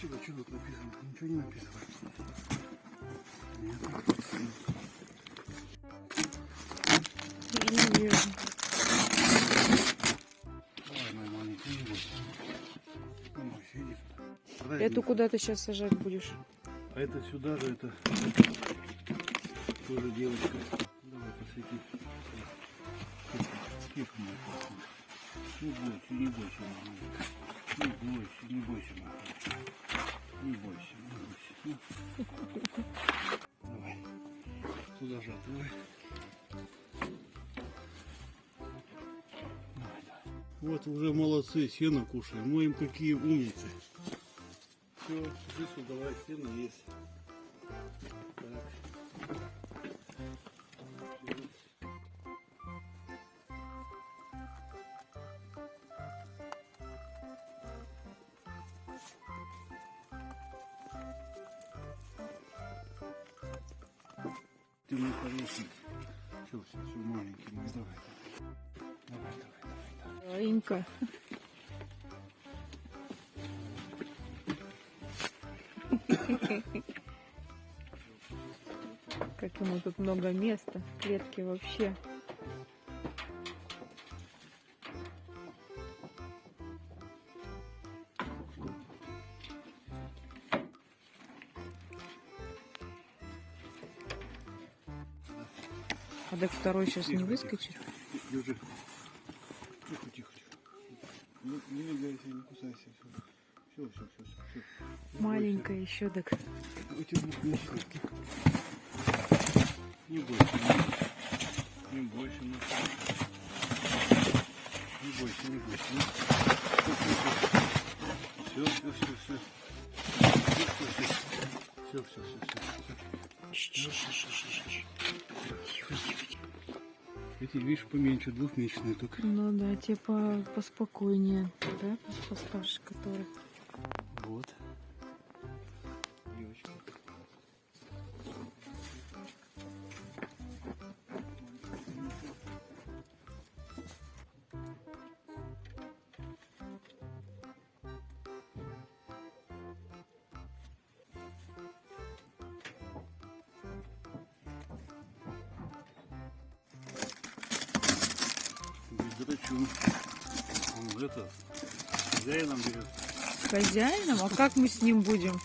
Спасибо, что тут написано? Ничего не написано. Нет. Я не вижу. Давай, мой маленький, не бойся. Не бойся, иди сюда. Подожди. Эту куда ты сейчас сажать будешь? А это сюда же, это тоже девочка. Давай посвети. Тихо, мой красный. Не бойся, не бойся, мой маленький. Не бойся, не бойся, мой хороший. Не бойся, не бойся. Давай. Туда же давай. Давай, давай. Вот уже молодцы, сено кушаем. Мы им какие умницы. Все, иди сюда, давай, сено есть. Так. Ты мой хороший. Все, маленький мой, давай. Давай. Инка. Как ему тут много места, клетки вообще. А так второй сейчас не выскочит. Держи. Тихо, тихо, тихо. Не двигайся, не кусайся. Все. Маленькая еще так. Эти двух мешки. Не бойся, не бойся. Не бойся. Все. Эти, видишь, поменьше, двухмесячные только. Ну да, типа поспокойнее, да, постарше который. Вот. Девочка. Драчун. Он это хозяином берет. Хозяином? А как мы с ним будем?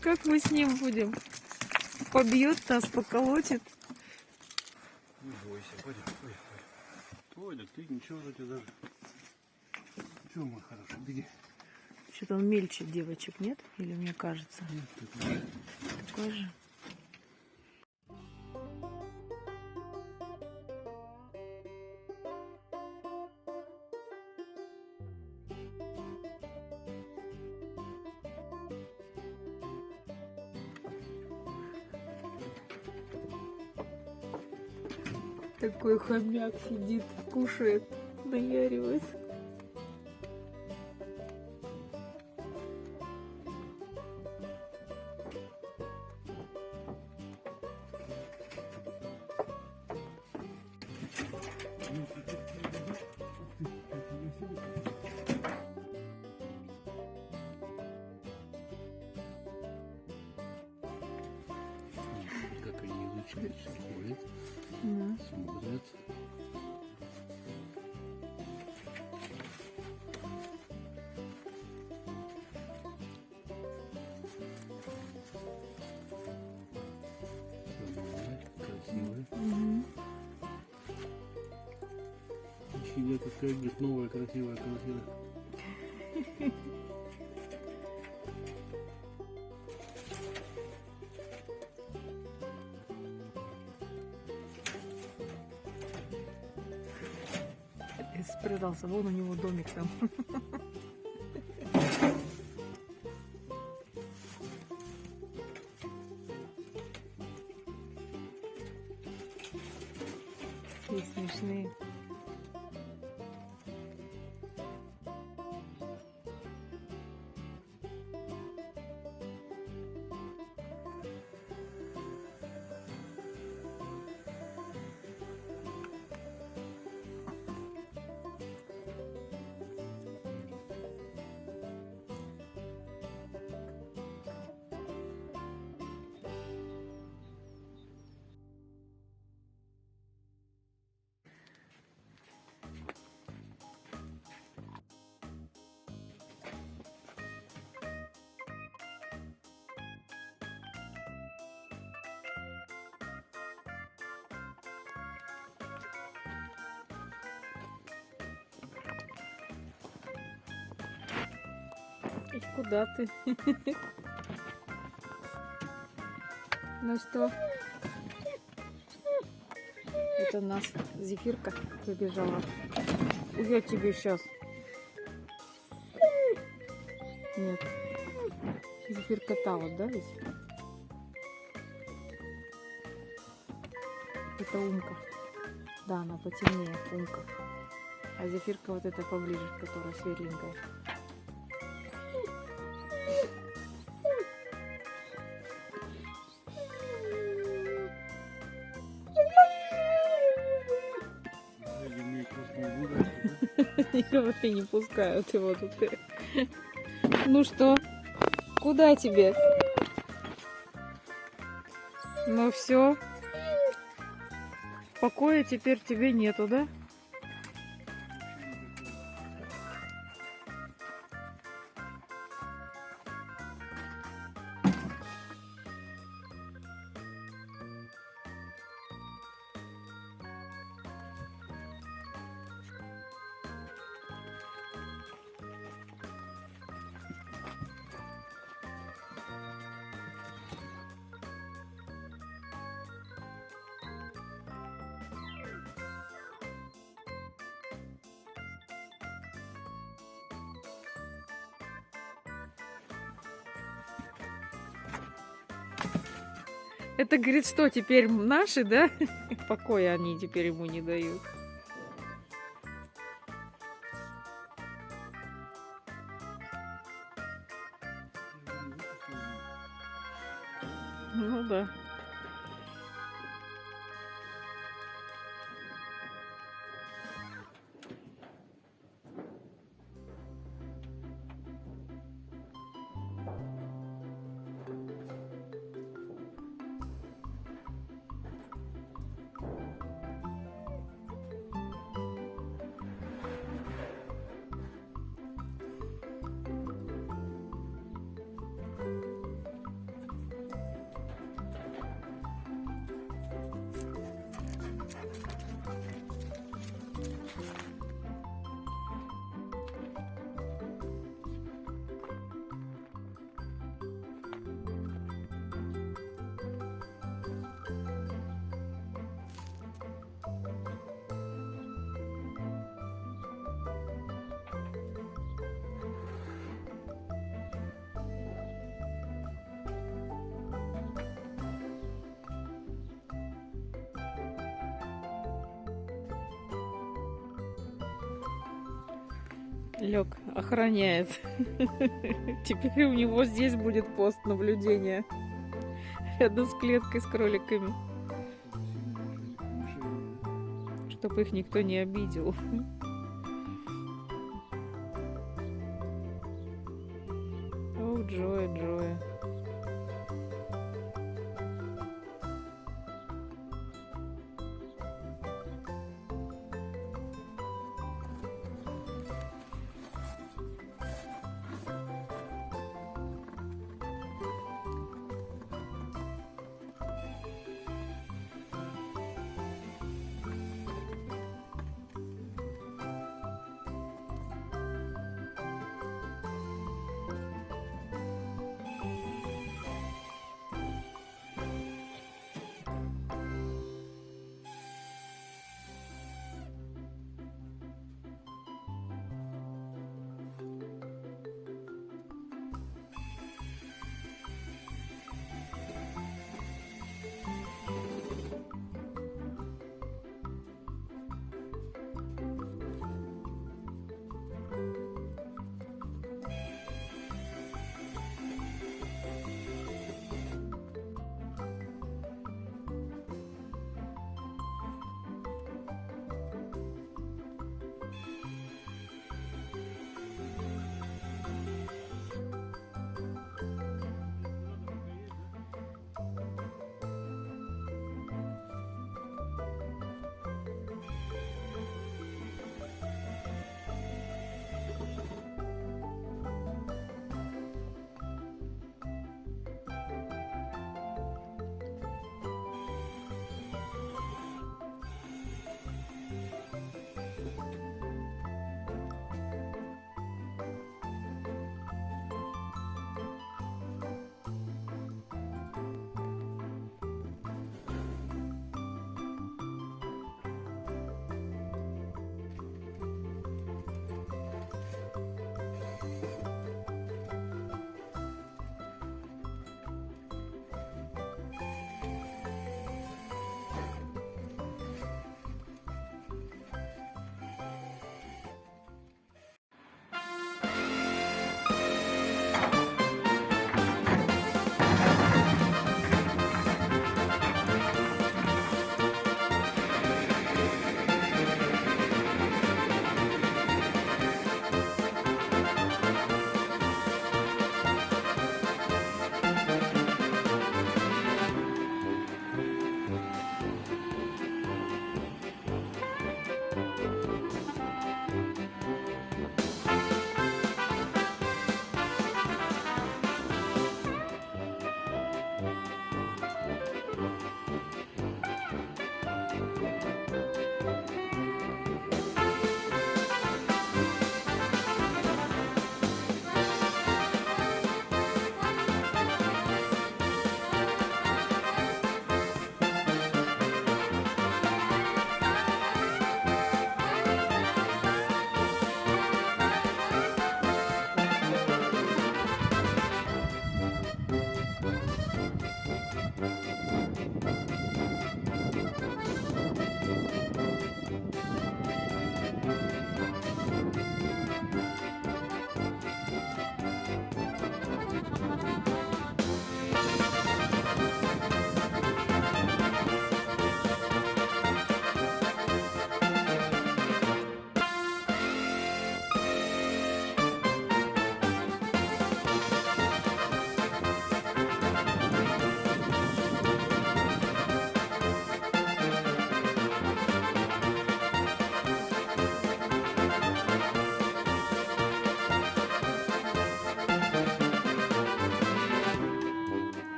Как мы с ним будем? Побьет нас, поколотит. Не бойся, пойдем. Пойдем, ты ничего вроде даже. Все, мой хороший, беги. Что-то он мельче девочек, нет? Или мне кажется? Нет, такой же. Такой же. Такой хомяк сидит, кушает, наяривает. Как они изучают, ходят, Да. смотрят. Красивые. Угу. Сидят, такая говорит, новая красивая квартира. Спрятался, вон у него домик там. И смешные. И куда ты? Ну что? Это у нас Зефирка побежала. Я тебе сейчас. Нет. Зефирка та вот, да, ведь? Это Умка. Да, она потемнее, Умка. А Зефирка вот эта поближе, которая светленькая. Никого не пускают его тут. Ну что, куда тебе? Ну все. Покоя теперь тебе нету, да? Это, говорит, что, теперь наши, да? Покоя они теперь ему не дают. Ну да. Лег, охраняет. Теперь у него здесь будет пост наблюдения. Рядом с клеткой с кроликами. Чтобы их никто не обидел. О, Джоя, Джоя.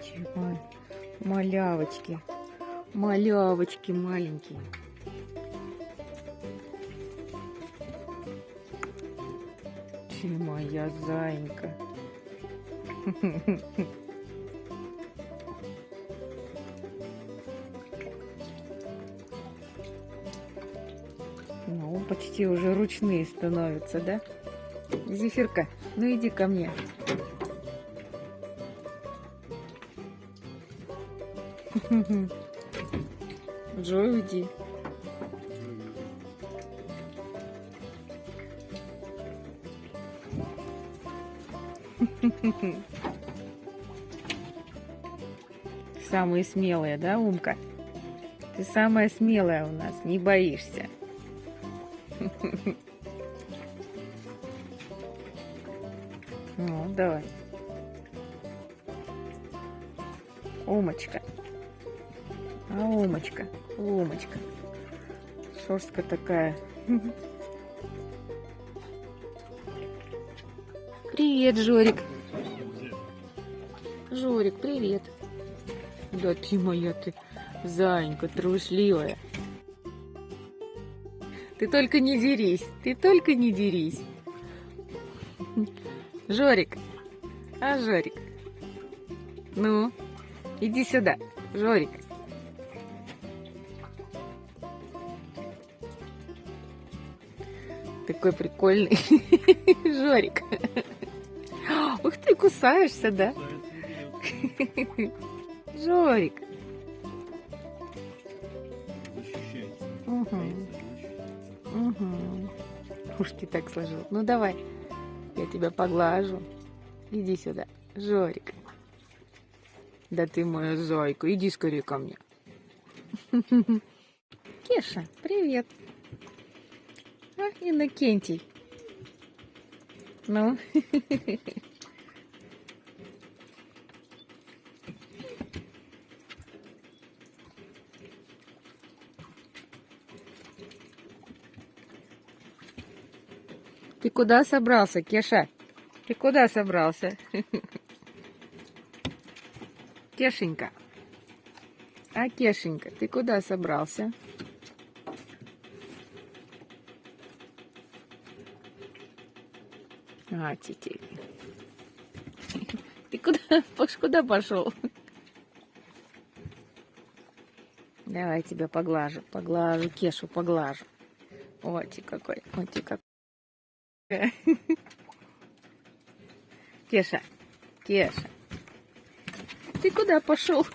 Чего? Малявочки. Малявочки маленькие. Ты моя зайка. Ну, почти уже ручные становятся, да? Зефирка, ну иди ко мне. Джой, уйди. Самые смелые, да, Умка? Ты самая смелая у нас, не боишься. Ну, давай. Умочка. А Умочка, Умочка. Шерстка такая. Привет, Жорик. Жорик, привет. Да ты моя, ты зайка трусливая. Ты только не дерись, ты только не дерись. Жорик, а Жорик? Ну, иди сюда, Жорик. Такой прикольный Жорик. Ух ты, кусаешься, да? Жорик. Угу. Угу. Ушки так сложил. Ну давай, я тебя поглажу. Иди сюда, Жорик. Да ты моя зайка, иди скорее ко мне. Кеша, привет. А, Иннокентий. Ну. Ты куда собрался, Кеша? Ты куда собрался? Кешенька. А, Кешенька, ты куда собрался? А, тетерь. Ты куда пошел? Давай тебя поглажу, поглажу, Кешу поглажу. Вот ты какой, вот ты какой. Кеша, Кеша, ты куда пошел?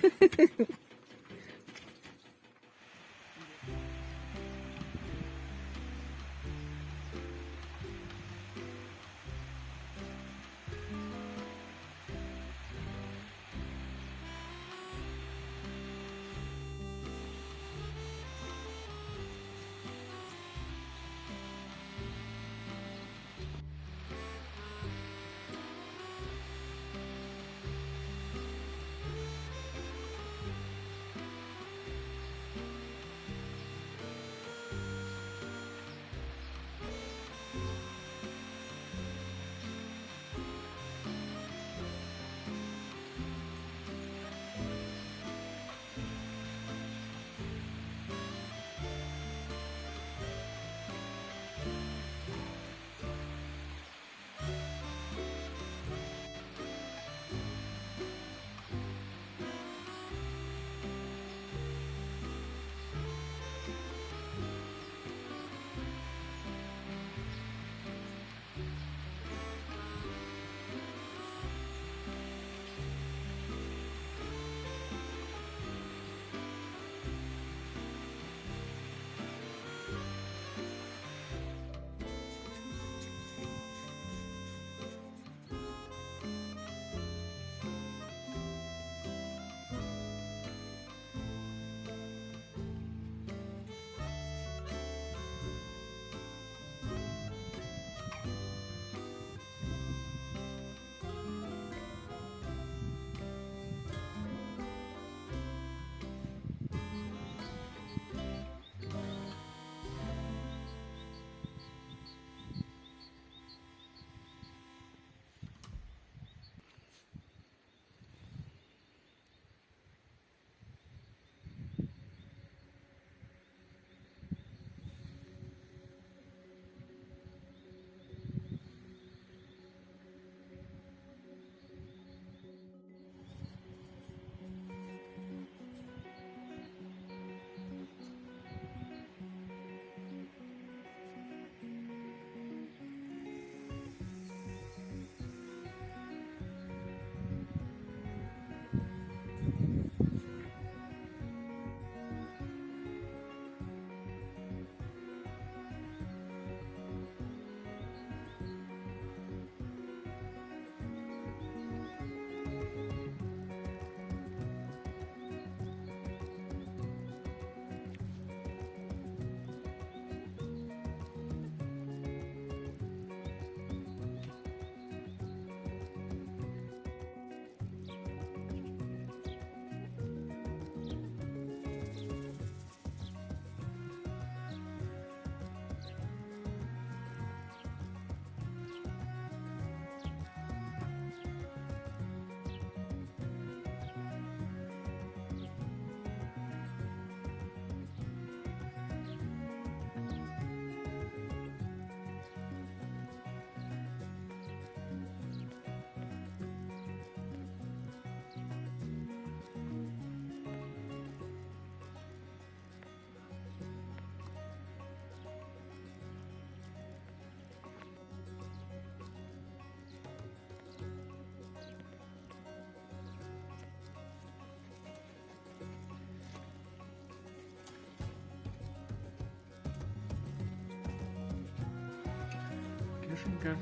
Кишенька.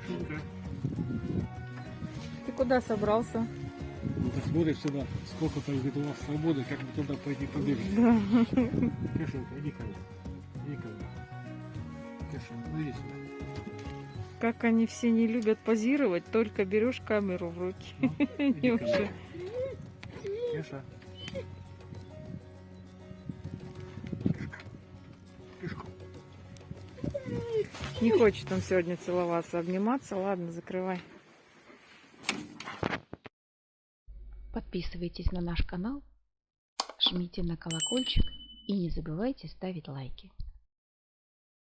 Кишенька. Ты куда собрался? Ну ты смотришь сюда, сколько там где-то у вас свободы, как бы туда пойти побегать. Да. Кишенька, иди ко мне. Иди ко мне. Кишенька, ну иди сюда. Как они все не любят позировать, только берешь камеру в руки. Ну, иди И ко уже. мне. Киша. Кишка. Кишку. Не хочет он сегодня целоваться, обниматься. Ладно, закрывай. Подписывайтесь на наш канал, жмите на колокольчик и не забывайте ставить лайки.